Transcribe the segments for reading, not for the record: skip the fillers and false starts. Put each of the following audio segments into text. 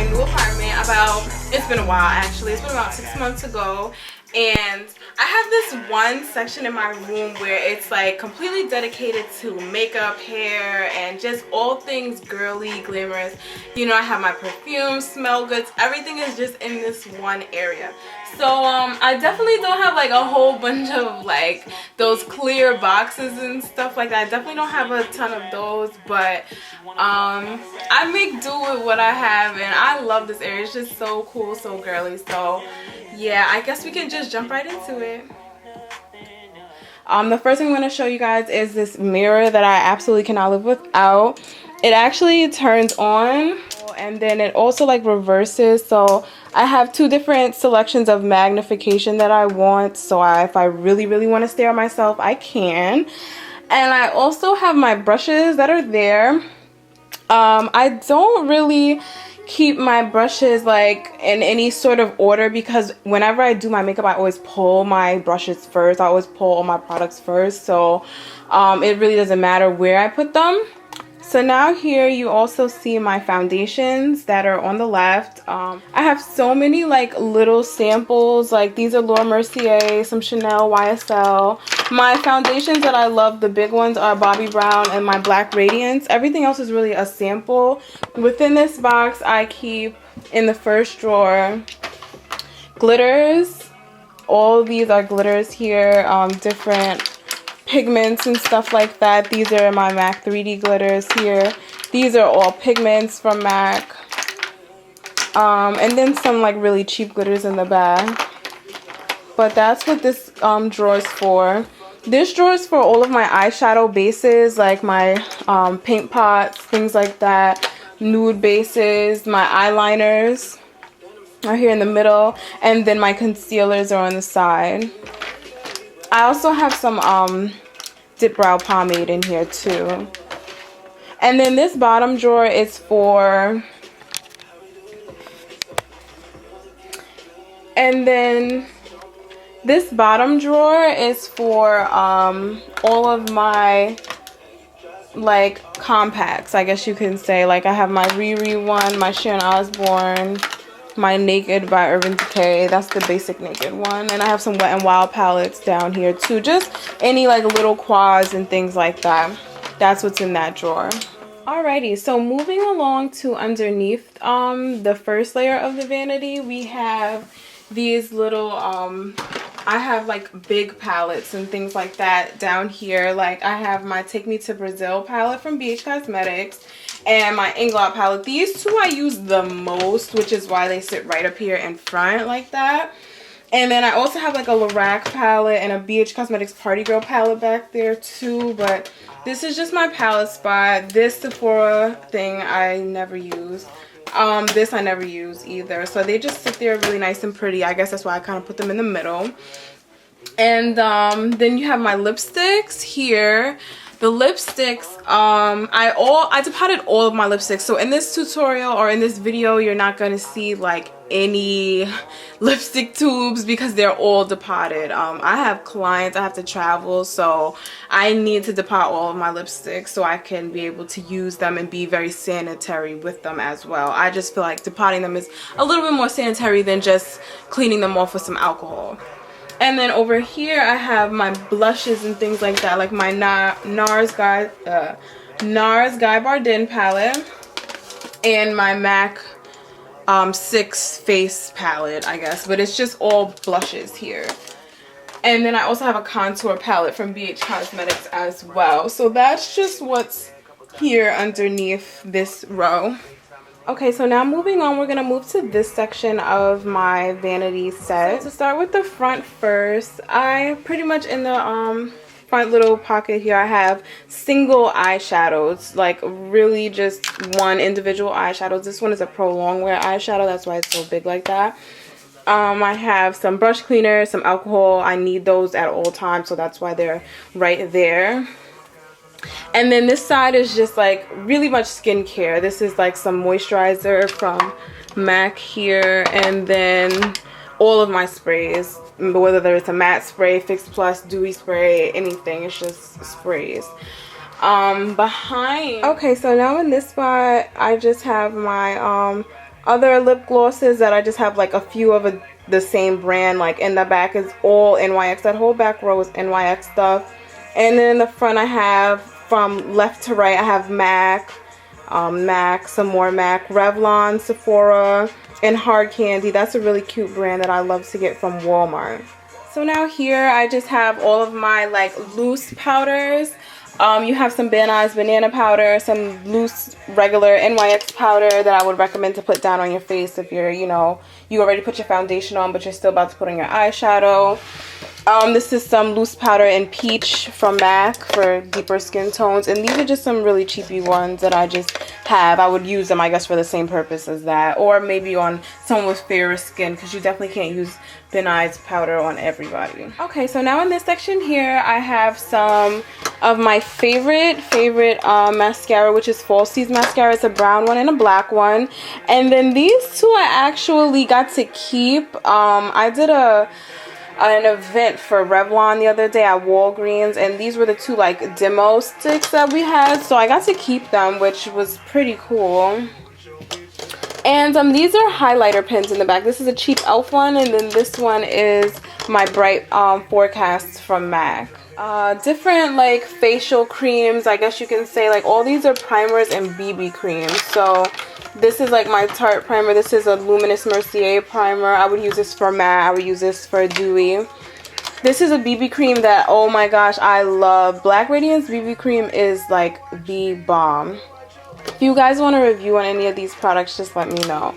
my new apartment it's been a while actually. It's been about 6 months ago. And I have this one section in my room where it's like completely dedicated to makeup, hair, and just all things girly, glamorous. You know, I have my perfume, smell goods, everything is just in this one area. So I definitely don't have like a whole bunch of like those clear boxes and stuff like that. I definitely don't have a ton of those, but I make do with what I have, and I love this area. It's just so cool, so girly. So yeah, I guess we can just jump right into it. The first thing I'm going to show you guys is this mirror that I absolutely cannot live without. It actually turns on and then it also like reverses, so I have two different selections of magnification that I want, so if I really want to stare at myself, I can. And I also have my brushes that are there. I don't really keep my brushes like in any sort of order because whenever I do my makeup, I always pull my brushes first. I always pull all my products first, so it really doesn't matter where I put them. So now here you also see my foundations that are on the left. I have so many like little samples, like these are Laura Mercier, some Chanel, YSL. My foundations that I love, the big ones, are Bobbi Brown and my Black Radiance. Everything else is really a sample. Within this box I keep, in the first drawer, glitters. All of these are glitters here, different pigments and stuff like that. These are my MAC 3D glitters here. These are all pigments from MAC. And then some like really cheap glitters in the back. But that's what this drawer is for. This drawer is for all of my eyeshadow bases, like my paint pots, things like that. Nude bases, my eyeliners are here in the middle. And then my concealers are on the side. I also have some dip brow pomade in here too. And then this bottom drawer is for, this bottom drawer is for all of my like compacts, I guess you can say. Like I have my Riri one, my Sharon Osbourne, my Naked by Urban Decay, that's the basic Naked one, and I have some Wet n Wild palettes down here too, just any like little quads and things like that. That's what's in that drawer. Alrighty, so moving along to underneath the first layer of the vanity, we have these little I have like big palettes and things like that down here. Like I have my Take Me to Brazil palette from BH Cosmetics and my Inglot palette. These two I use the most, which is why they sit right up here in front like that. And then I also have like a Lorac palette and a BH Cosmetics Party Girl palette back there too. But this is just my palette spot. This Sephora thing I never use. This I never use either. So they just sit there really nice and pretty. I guess that's why I kind of put them in the middle. And then you have my lipsticks here. The lipsticks, I depotted all of my lipsticks. So in this tutorial or in this video, you're not going to see like any lipstick tubes because they're all depotted. I have clients, I have to travel, so I need to depot all of my lipsticks so I can be able to use them and be very sanitary with them as well. I just feel like depotting them is a little bit more sanitary than just cleaning them off with some alcohol. And then over here I have my blushes and things like that, like my NARS Guy Bardin palette and my MAC 6 face palette, I guess, but it's just all blushes here. And then I also have a contour palette from BH Cosmetics as well. So that's just what's here underneath this row. Okay, so now moving on, we're going to move to this section of my vanity set. So to start with the front first, I pretty much in the front little pocket here, I have single eyeshadows, like really just one individual eyeshadows. This one is a Pro Longwear eyeshadow, that's why it's so big like that. I have some brush cleaner, some alcohol. I need those at all times, so that's why they're right there. And then this side is just like really much skincare. This is like some moisturizer from MAC here, and then all of my sprays, whether it's a matte spray, Fix Plus, dewy spray, anything, it's just sprays. Okay, so now in this spot I just have my other lip glosses that I just have like a few of the same brand. Like in the back is all NYX. That whole back row is NYX stuff. And then in the front I have, from left to right, I have MAC, some more MAC, Revlon, Sephora, and Hard Candy. That's a really cute brand that I love to get from Walmart. So now here I just have all of my like loose powders. You have some Van Nuys banana powder, some loose regular NYX powder that I would recommend to put down on your face if you're, you know, you already put your foundation on but you're still about to put on your eyeshadow. This is some loose powder in Peach from MAC for deeper skin tones. And these are just some really cheapy ones that I just have. I would use them, I guess, for the same purpose as that. Or maybe on someone with fairer skin, because you definitely can't use Van Nuys powder on everybody. Okay, so now in this section here, I have some of my favorite mascara, which is Falsies mascara. It's a brown one and a black one. And then these two I actually got to keep. I did an event for Revlon the other day at Walgreens, and these were the two like demo sticks that we had, so I got to keep them, which was pretty cool. And these are highlighter pens in the back. This is a cheap e.l.f. one, and then this one is my Bright Forecast from MAC. Different like facial creams, I guess you can say. Like all these are primers and BB creams. So this is like my Tarte primer. This is a Luminous Mercier primer. I would use this for matte. I would use this for dewy. This is a BB cream that, oh my gosh, I love. Black Radiance BB cream is like the bomb. If you guys want a review on any of these products, just let me know.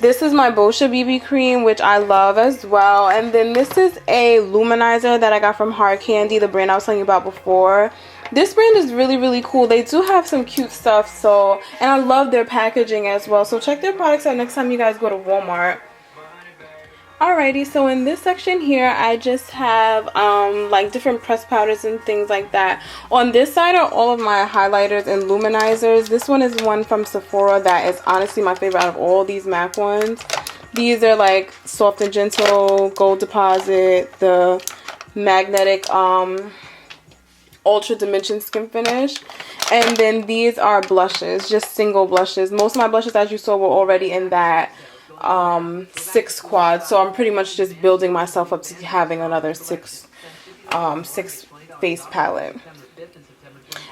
This is my Boscia BB cream, which I love as well. And then this is a luminizer that I got from Hard Candy, the brand I was telling you about before. This brand is really, really cool. They do have some cute stuff, so, and I love their packaging as well. So check their products out next time you guys go to Walmart. Alrighty, so in this section here, I just have like different pressed powders and things like that. On this side are all of my highlighters and luminizers. This one is one from Sephora that is honestly my favorite out of all these MAC ones. These are like Soft and Gentle, Gold Deposit, the Magnetic Ultra Dimension Skin Finish. And then these are blushes, just single blushes. Most of my blushes, as you saw, were already in that 6 quad, so I'm pretty much just building myself up to having another 6 face palette.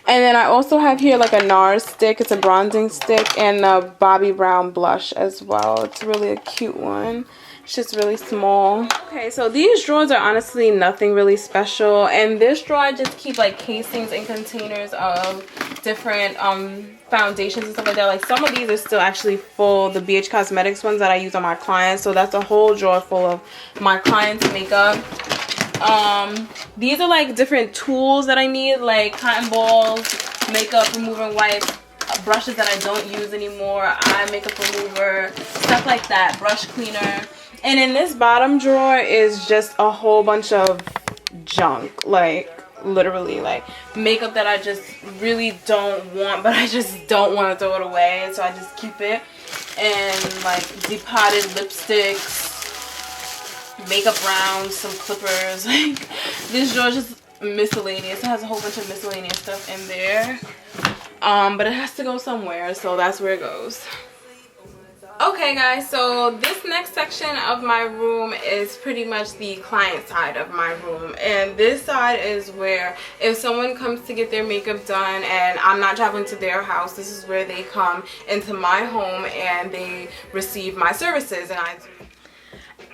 And then I also have here like a NARS stick. It's a bronzing stick, and a Bobbi Brown blush as well. It's really a cute one. It's just really small. Okay, so these drawers are honestly nothing really special. And this drawer, I just keep like casings and containers of different foundations and stuff like that. Like some of these are still actually full, the BH Cosmetics ones that I use on my clients. So that's a whole drawer full of my clients' makeup. These are like different tools that I need, like cotton balls, makeup remover wipes, brushes that I don't use anymore, eye makeup remover, stuff like that, brush cleaner. And in this bottom drawer is just a whole bunch of junk, like literally like makeup that I just really don't want, but I just don't want to throw it away, so I just keep it. And like depotted lipsticks, makeup rounds, some clippers. Like this drawer is just miscellaneous. It has a whole bunch of miscellaneous stuff in there, but it has to go somewhere, so that's where it goes. Okay guys, so this next section of my room is pretty much the client side of my room, and this side is where if someone comes to get their makeup done and I'm not traveling to their house, this is where they come into my home and they receive my services. And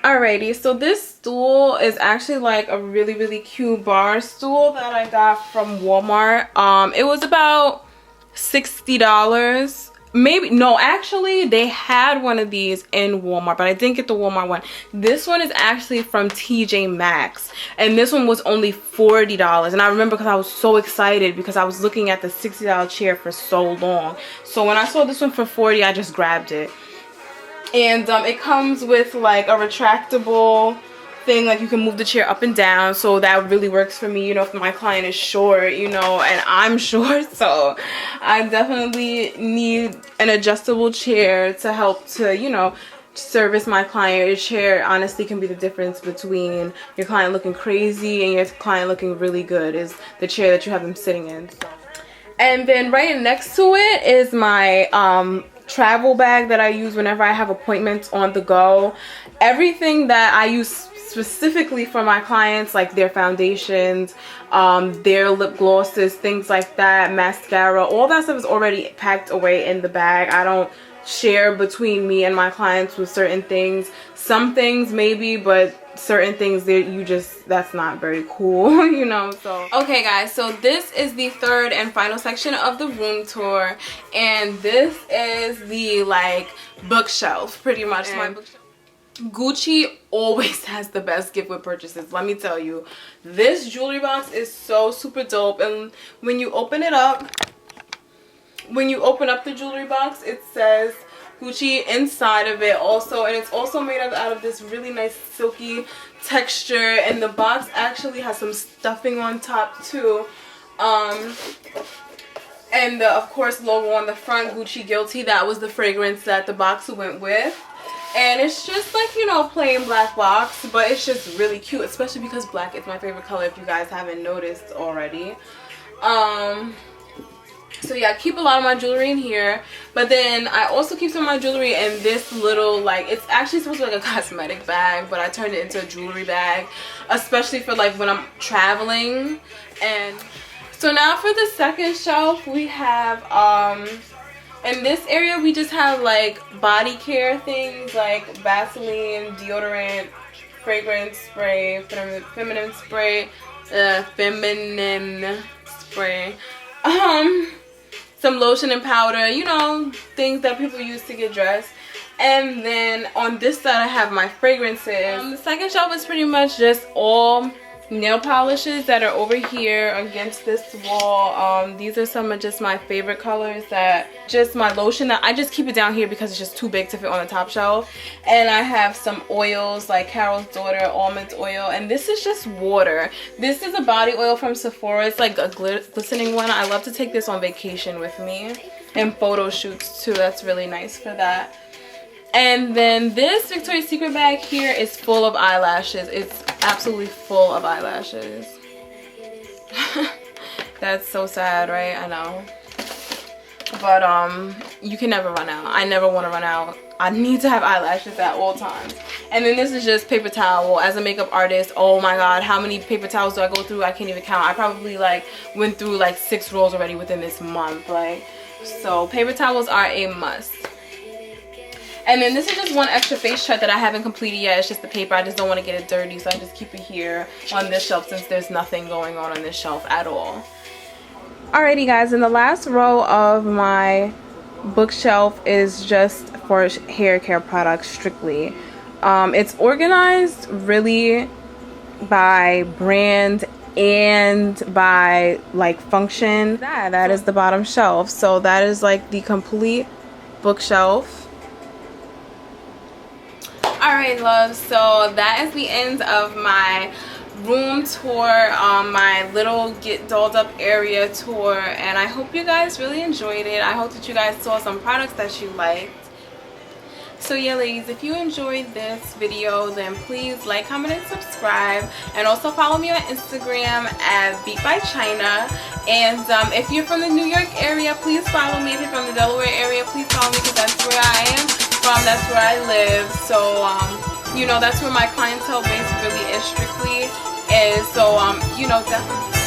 alrighty, so this stool is actually like a really, really cute bar stool that I got from Walmart. It was about $60. Maybe, no, actually they had one of these in Walmart, but I didn't get the Walmart one. This one is actually from TJ Maxx, and this one was only $40. And I remember because I was so excited because I was looking at the $60 chair for so long. So when I saw this one for $40, I just grabbed it. And it comes with like a retractable thing, like you can move the chair up and down, so that really works for me, you know, if my client is short, you know, and I'm short, so I definitely need an adjustable chair to help to, you know, service my client. Your chair honestly can be the difference between your client looking crazy and your client looking really good, is the chair that you have them sitting in. And then right next to it is my travel bag that I use whenever I have appointments on the go. Everything that I use specifically for my clients, like their foundations, their lip glosses, things like that, mascara, all that stuff is already packed away in the bag. I don't share between me and my clients with certain things. Some things maybe, but certain things that that's not very cool, you know. So okay guys, so this is the third and final section of the room tour, and this is the like bookshelf, pretty much my bookshelf. Gucci always has the best gift with purchases, let me tell you. This jewelry box is so super dope, and when you open up the jewelry box, it says Gucci inside of it also, and it's also made out of this really nice silky texture, and the box actually has some stuffing on top too, and the of course logo on the front, Gucci Guilty. That was the fragrance that the box went with, and it's just like, you know, plain black box, but it's just really cute, especially because black is my favorite color, if you guys haven't noticed already. So yeah, I keep a lot of my jewelry in here, but then I also keep some of my jewelry in this little, like, it's actually supposed to be like a cosmetic bag, but I turned it into a jewelry bag, especially for like when I'm traveling. And so now for the second shelf, we have in this area we just have like body care things like Vaseline, deodorant, fragrance spray, feminine spray, some lotion and powder, you know, things that people use to get dressed. And then on this side I have my fragrances. The second shelf is pretty much just all nail polishes that are over here against this wall. These are some of just my favorite colors. That just my lotion that I just keep it down here because it's just too big to fit on the top shelf. And I have some oils like Carol's Daughter almond oil, and this is just water. This is a body oil from Sephora. It's like a glistening one. I love to take this on vacation with me and photo shoots too. That's really nice for that. And then this Victoria's Secret bag here is full of eyelashes. It's absolutely full of eyelashes. That's so sad, right? I know. But you can never run out. I never want to run out. I need to have eyelashes at all times. And then this is just paper towel. As a makeup artist, oh my god, how many paper towels do I go through? I can't even count. I probably like went through like 6 rolls already within this month. Like, so paper towels are a must. And then this is just one extra face chart that I haven't completed yet. It's just the paper. I just don't want to get it dirty, so I just keep it here on this shelf since there's nothing going on this shelf at all. Alrighty guys, and the last row of my bookshelf is just for hair care products strictly. It's organized really by brand and by like function. That is the bottom shelf. So that is like the complete bookshelf. Alright loves, so that is the end of my room tour, my little get dolled up area tour, and I hope you guys really enjoyed it. I hope that you guys saw some products that you liked. So yeah ladies, if you enjoyed this video, then please like, comment, and subscribe, and also follow me on Instagram at Beat by China. And if you're from the New York area, please follow me. If you're from the Delaware area, please follow me because that's where I am from, that's where I live. So you know, that's where my clientele base really is strictly is. So you know, definitely